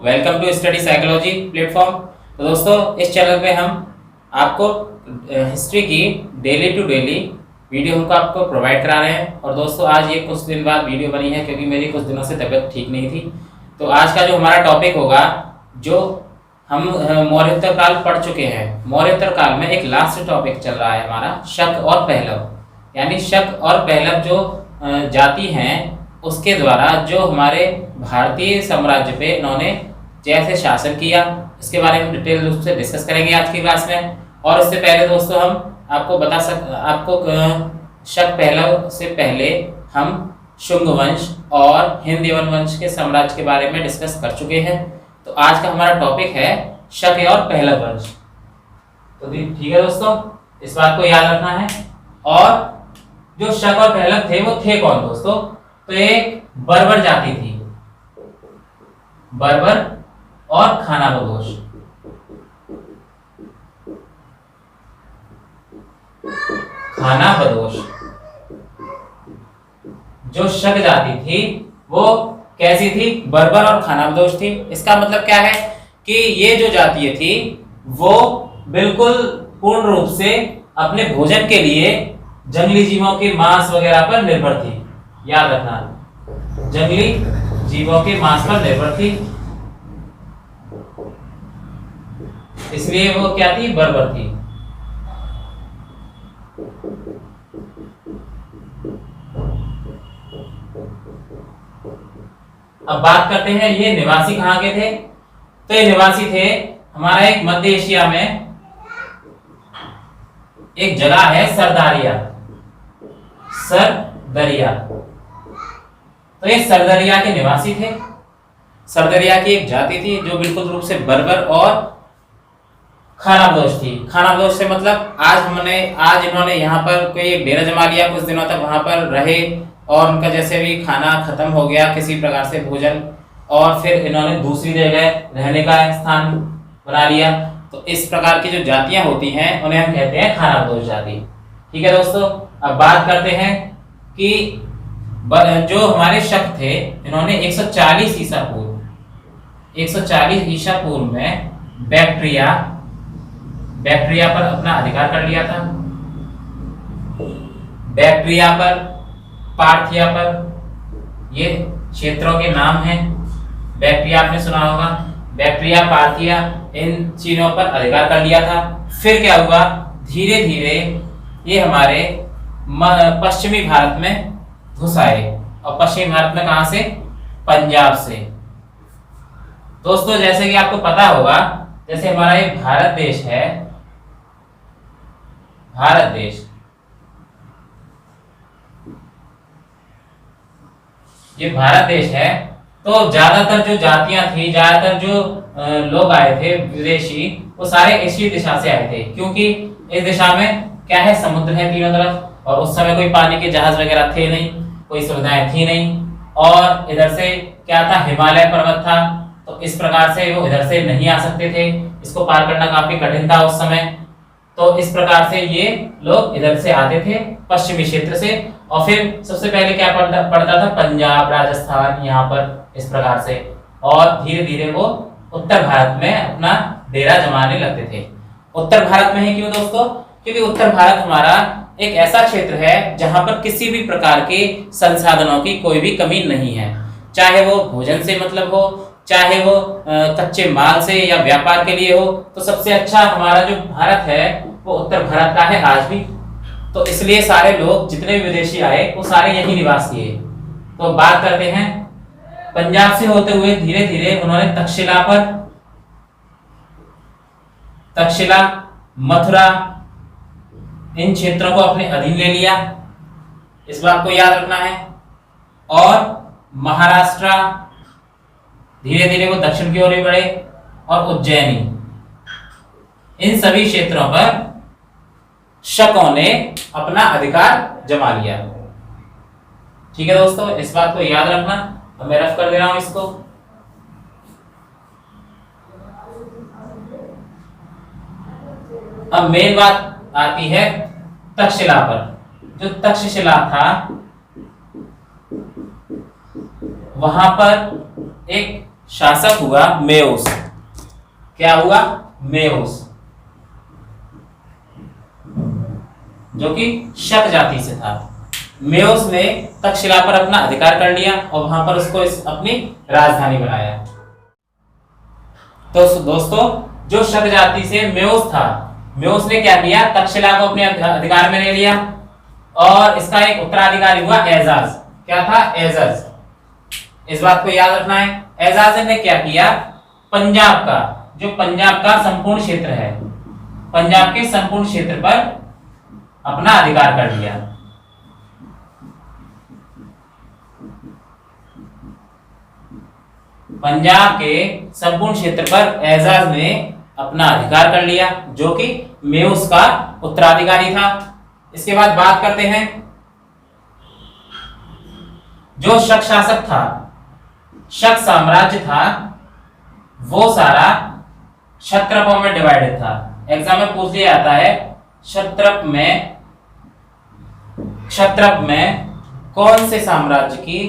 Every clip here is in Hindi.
Welcome to study psychology platform. तो दोस्तों, इस चैनल पे हम आपको हिस्ट्री की डेली टू डेली वीडियो हमको आपको प्रोवाइड करा रहे हैं। और दोस्तों, आज ये कुछ दिन बाद वीडियो बनी है क्योंकि मेरी कुछ दिनों से तबीयत ठीक नहीं थी। तो आज का जो हमारा टॉपिक होगा, जो हम मौर्योत्तर काल पढ़ चुके हैं, मौर्योत्तर काल में एक लास्ट टॉपिक चल रहा है हमारा शक और पहलव। यानी शक और पहलव जो जाति हैं, उसके द्वारा जो हमारे भारतीय साम्राज्य पे इन्होंने जैसे शासन किया, इसके बारे में डिटेल रूप से डिस्कस करेंगे आज की क्लास में। और इससे पहले दोस्तों, हम आपको शक पहलव से पहले हम शुंग वंश और हिंद यवन वंश के साम्राज्य के बारे में डिस्कस कर चुके हैं। तो आज का हमारा टॉपिक है शक और पहलव वंश। तो ठीक है दोस्तों, इस बात को याद रखना है। और जो शक और पहलव थे वो थे कौन दोस्तों? तो एक बर्बर जाति थी, बर्बर और खानाबदोश। खानाबदोश जो शक जाति थी वो कैसी थी? बर्बर और खानाबदोश थी। इसका मतलब क्या है कि ये जो जातियां थी वो बिल्कुल पूर्ण रूप से अपने भोजन के लिए जंगली जीवों के मांस वगैरह पर निर्भर थी। याद रखना, जंगली जीवों के मांस पर निर्भर थी, इसलिए वो क्या थी? बर्बर थी। अब बात करते हैं ये निवासी कहाँ के थे। तो ये निवासी थे हमारा एक मध्य एशिया में एक जगह है सरदारिया। सरदरिया, तो ये सरदरिया के निवासी थे। सरदरिया की एक जाति थी जो बिल्कुल रूप से बर्बर और खानाबदोश थी। खानाबदोश से मतलब आज इन्होंने यहाँ पर कोई डेरा जमा लिया, कुछ दिनों तक वहां पर रहे और उनका जैसे भी खाना खत्म हो गया किसी प्रकार से भोजन, और फिर इन्होंने दूसरी जगह रहने का स्थान बना लिया। तो इस प्रकार की जो जातियां होती हैं उन्हें हम कहते हैं खानाबदोश जाति। ठीक है दोस्तों, अब बात करते हैं कि जो हमारे शक थे, इन्होंने 140 ईसा पूर्व में बैक्ट्रिया पर अपना अधिकार कर लिया था। बैक्ट्रिया पर, पार्थिया पर, ये क्षेत्रों के नाम हैं। बैक्ट्रिया आपने सुना होगा, बैक्ट्रिया, पार्थिया, इन चीनों पर अधिकार कर लिया था। फिर क्या हुआ? धीरे धीरे ये हमारे पश्चिमी भारत में घुस आए। और पश्चिमी भारत में कहां से? पंजाब से। दोस्तों, जैसे कि आपको पता होगा, जैसे हमारा ये भारत देश है, भारत देश, ये भारत देश है, तो ज्यादातर जो जातियां थी, ज्यादातर जो लोग आए थे विदेशी, वो सारे इसी दिशा से आए थे। क्योंकि इस दिशा में क्या है? समुद्र है तीनों तरफ, और उस समय कोई पानी के जहाज वगैरह थे नहीं, कोई सुविधाएं थी नहीं। और इधर से क्या था? हिमालय पर्वत था, तो इस प्रकार से वो इधर से नहीं आ सकते थे, इसको पार करना काफी कठिन था उस समय। तो इस प्रकार से ये लोग इधर से आते थे पश्चिमी क्षेत्र से, और फिर सबसे पहले क्या पड़ता था? पंजाब, राजस्थान, यहाँ पर इस प्रकार से। और धीरे धीरे वो उत्तर भारत में अपना डेरा जमाने लगते थे। उत्तर भारत में ही क्यों दोस्तों? क्योंकि उत्तर भारत हमारा एक ऐसा क्षेत्र है जहां पर किसी भी प्रकार के संसाधनों की कोई भी कमी नहीं है। चाहे वो भोजन से मतलब हो, चाहे वो कच्चे माल से या व्यापार के लिए हो, तो सबसे अच्छा हमारा जो भारत है वो उत्तर भारत का है आज भी। तो इसलिए सारे लोग, जितने भी विदेशी आए, वो सारे यही निवास किए। तो बात करते हैं पंजाब से होते हुए धीरे धीरे उन्होंने तक्षशिला, मथुरा, इन क्षेत्रों को अपने अधीन ले लिया, इस बात को याद रखना है। और महाराष्ट्र, धीरे धीरे वो दक्षिण की ओर भी बढ़े, और उज्जैनी, इन सभी क्षेत्रों पर शकों ने अपना अधिकार जमा लिया। ठीक है दोस्तों, इस बात को याद रखना। अब मैं रफ कर दे रहा हूं इसको। अब मेन बात आती है तक्षशिला पर। जो तक्षशिला था, वहां पर एक शासक हुआ मेयोस। क्या हुआ? मेयोस, जो कि शक जाति से था। मेयोस ने तक्षशिला पर अपना अधिकार कर लिया और वहां पर उसको अपनी राजधानी बनाया। तो दोस्तों, जो शक जाति से मेयोस था, मेयोस ने क्या किया? तक्षशिला को अपने अधिकार में ले लिया और इसका एक उत्तराधिकारी हुआ एजाज। क्या था? एजाज। इस बात को याद रखना है। एजाज ने क्या किया? पंजाब का, जो पंजाब का संपूर्ण क्षेत्र है, पंजाब के संपूर्ण क्षेत्र पर अपना अधिकार कर लिया। पंजाब के संपूर्ण क्षेत्र पर एजाज ने अपना अधिकार कर लिया, जो कि मेयोस का उत्तराधिकारी था। इसके बाद बात करते हैं, जो शक शासक था, शक साम्राज्य था, वो सारा क्षत्रपों में डिवाइडेड था। एग्जाम में पूछ लिया जाता है, क्षत्रप में कौन से साम्राज्य की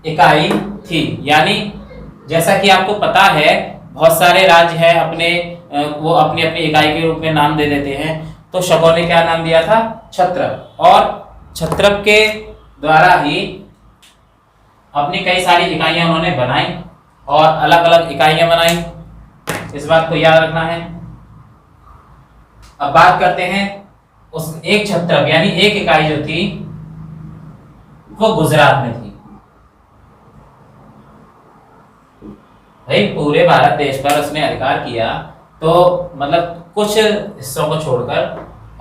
इकाई थी? यानी जैसा कि आपको पता है, बहुत सारे राज्य हैं अपने, वो अपनी अपनी इकाई के रूप में नाम दे देते हैं। तो शकों ने क्या नाम दिया था? क्षत्रप। और क्षत्रप के द्वारा ही अपनी कई सारी इकाइयां उन्होंने बनाई और अलग अलग इकाइयां बनाई। इस बात को याद रखना है। अब बात करते हैं, उस एक क्षत्रप यानी एक इकाई जो थी वो गुजरात में थी। भाई, पूरे भारत देश पर उसने अधिकार किया, तो मतलब कुछ हिस्सों को छोड़कर,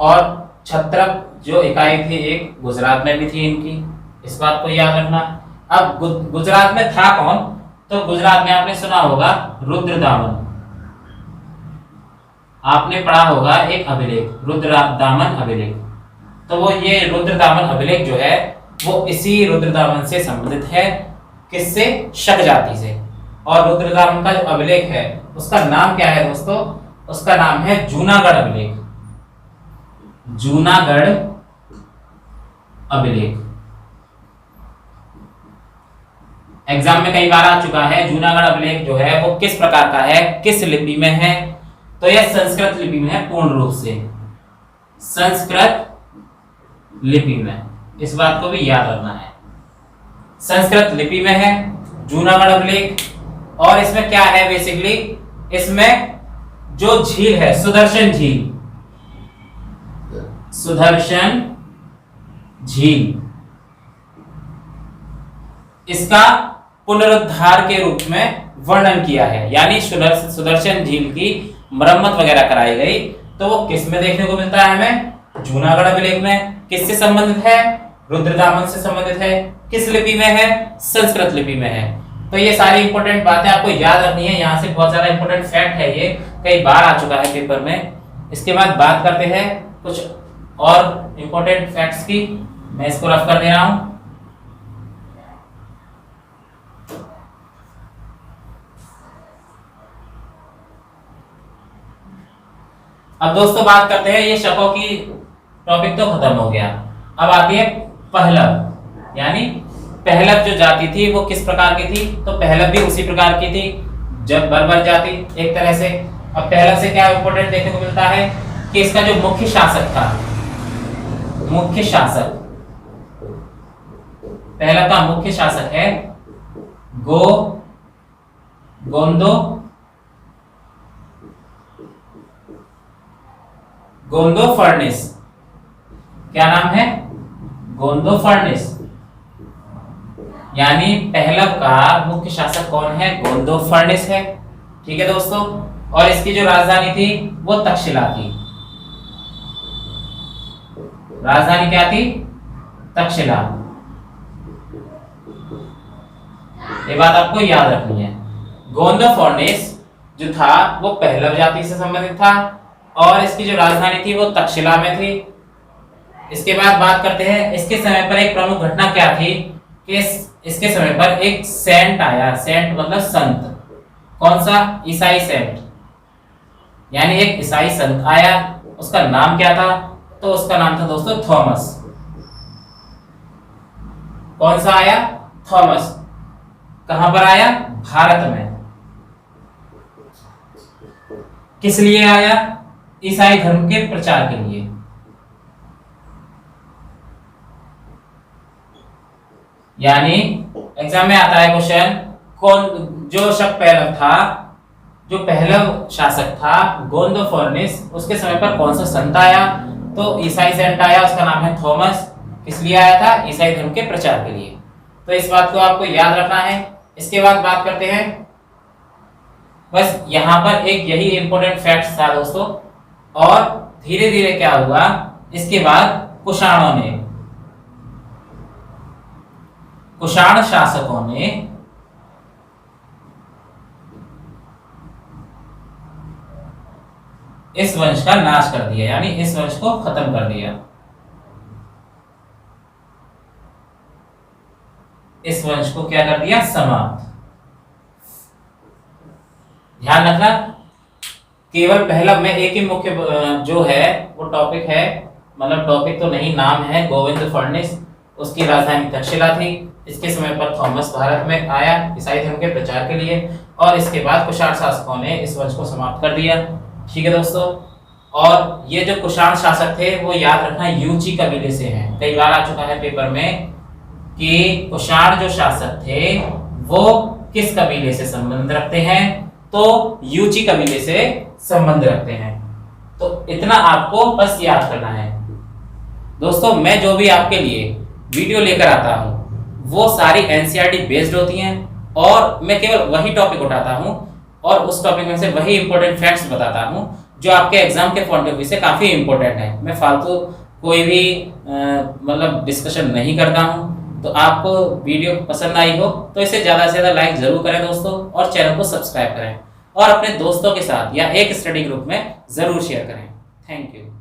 और क्षत्रप जो इकाई थी एक गुजरात में भी थी इनकी। इस बात को याद रखना। अब गुजरात में था कौन? तो गुजरात में आपने सुना होगा रुद्रदामन। आपने पढ़ा होगा एक अभिलेख, रुद्रदामन अभिलेख। तो वो ये रुद्रदामन अभिलेख जो है वो इसी रुद्रदामन से संबंधित है। किससे? शक जाति से। और रुद्रदामन का जो अभिलेख है उसका नाम क्या है दोस्तों? उसका नाम है जूनागढ़ अभिलेख। जूनागढ़ अभिलेख एग्जाम में कई बार आ चुका है। जूनागढ़ अभिलेख जो है वो किस प्रकार का है, किस लिपि में है? तो यह संस्कृत लिपि में है, पूर्ण रूप से संस्कृत लिपि में। इस बात को भी याद रखना है, संस्कृत लिपि में है जूनागढ़ अभिलेख। और इसमें क्या है बेसिकली? इसमें जो झील है, सुदर्शन झील, सुदर्शन झील, इसका पुनरुद्धार के रूप में वर्णन किया है। यानी सुदर्शन झील की मरम्मत वगैरह कराई गई। तो वो किस में देखने को मिलता है हमें? जूनागढ़ अभिलेख में। किससे संबंधित है? रुद्रदामन से संबंधित है। किस लिपि में है? संस्कृत लिपि में है। तो ये सारी इंपॉर्टेंट बातें आपको याद रखनी है। यहाँ से बहुत ज्यादा इंपॉर्टेंट फैक्ट है, ये कई बार आ चुका है पेपर में। इसके बाद बात करते हैं कुछ और इंपॉर्टेंट फैक्ट्स की। मैं इसको रफ कर दे रहा हूं। अब दोस्तों बात करते हैं, ये शकों की टॉपिक तो खत्म हो गया। अब आती है पहलव। यानी पहलव जो जाति थी वो किस प्रकार की थी? तो पहलव भी उसी प्रकार की थी, जब बर्बर जाति एक तरह से। अब पहलव से क्या इंपॉर्टेंट देखने को मिलता है कि इसका जो मुख्य शासक था, मुख्य शासक, पहलव का मुख्य शासक है गोंदोफर्निस। क्या नाम है? गोंदोफर्निस। यानी पहलव का मुख्य शासक कौन है? गोंदोफर्निस है। ठीक है दोस्तों। और इसकी जो राजधानी थी वो तक्षशिला थी। राजधानी क्या थी? तक्षशिला। ये बात आपको याद रखनी है। गोंदोफर्निस जो था वो पहलव जाति से संबंधित था और इसकी जो राजधानी थी वो तक्षशिला में थी। इसके बाद बात करते हैं, इसके समय पर एक प्रमुख घटना क्या थी कि इसके समय पर एक सेंट आया। सेंट मतलब संत। कौन सा? ईसाई सेंट। यानी एक ईसाई संत आया। उसका नाम क्या था? तो उसका नाम था दोस्तों थॉमस। कौन सा आया? थॉमस। कहां पर आया? भारत में। किस लिए आया? ईसाई धर्म के प्रचार के लिए। यानी एग्जाम में आता है क्वेश्चन, कौन जो शक पहलव था, जो पहलव शासक था गोंदोफोर्निस, उसके समय पर कौन सा संत आया? तो ईसाई संत आया, उसका नाम है थॉमस। किस लिए आया था? ईसाई धर्म के प्रचार के लिए। तो इस बात को आपको याद रखना है। इसके बाद बात करते हैं, बस यहां पर एक यही इंपॉर्टेंट फैक्ट था दोस्तों। और धीरे धीरे क्या हुआ, इसके बाद कुषाण शासकों ने इस वंश का नाश कर दिया, यानी इस वंश को खत्म कर दिया। इस वंश को क्या कर दिया? समाप्त। ध्यान रखना, केवल पहला मैं एक ही मुख्य जो है वो टॉपिक है, मतलब टॉपिक तो नहीं, नाम है गोविंद फर्निस। उसकी राजधानी तक्षशिला थी। इसके समय पर थॉमस भारत में आया ईसाई धर्म के प्रचार के लिए, और इसके बाद कुषाण शासकों ने इस वंश को समाप्त कर दिया। ठीक है दोस्तों। और ये जो कुषाण शासक थे वो याद रखना यूची कबीले से हैं। कई बार आ चुका है पेपर में कि कुषाण जो शासक थे वो किस कबीले से संबंध रखते हैं? तो यूची कबीले से संबंध रखते हैं। तो इतना आपको बस याद करना है दोस्तों। मैं जो भी आपके लिए वीडियो लेकर आता हूं वो सारी एनसीईआरटी बेस्ड होती हैं, और मैं केवल वही टॉपिक उठाता हूं और उस टॉपिक में से वही इंपॉर्टेंट फैक्ट्स बताता हूं जो आपके एग्जाम के पॉइंट ऑफ व्यू से काफी इंपॉर्टेंट है। मैं फालतू कोई भी मतलब डिस्कशन नहीं करता हूं। तो आपको वीडियो पसंद आई हो तो इसे ज्यादा से ज्यादा लाइक जरूर करें दोस्तों, और चैनल को सब्सक्राइब करें, और अपने दोस्तों के साथ या एक स्टडी ग्रुप में जरूर शेयर करें। Thank you.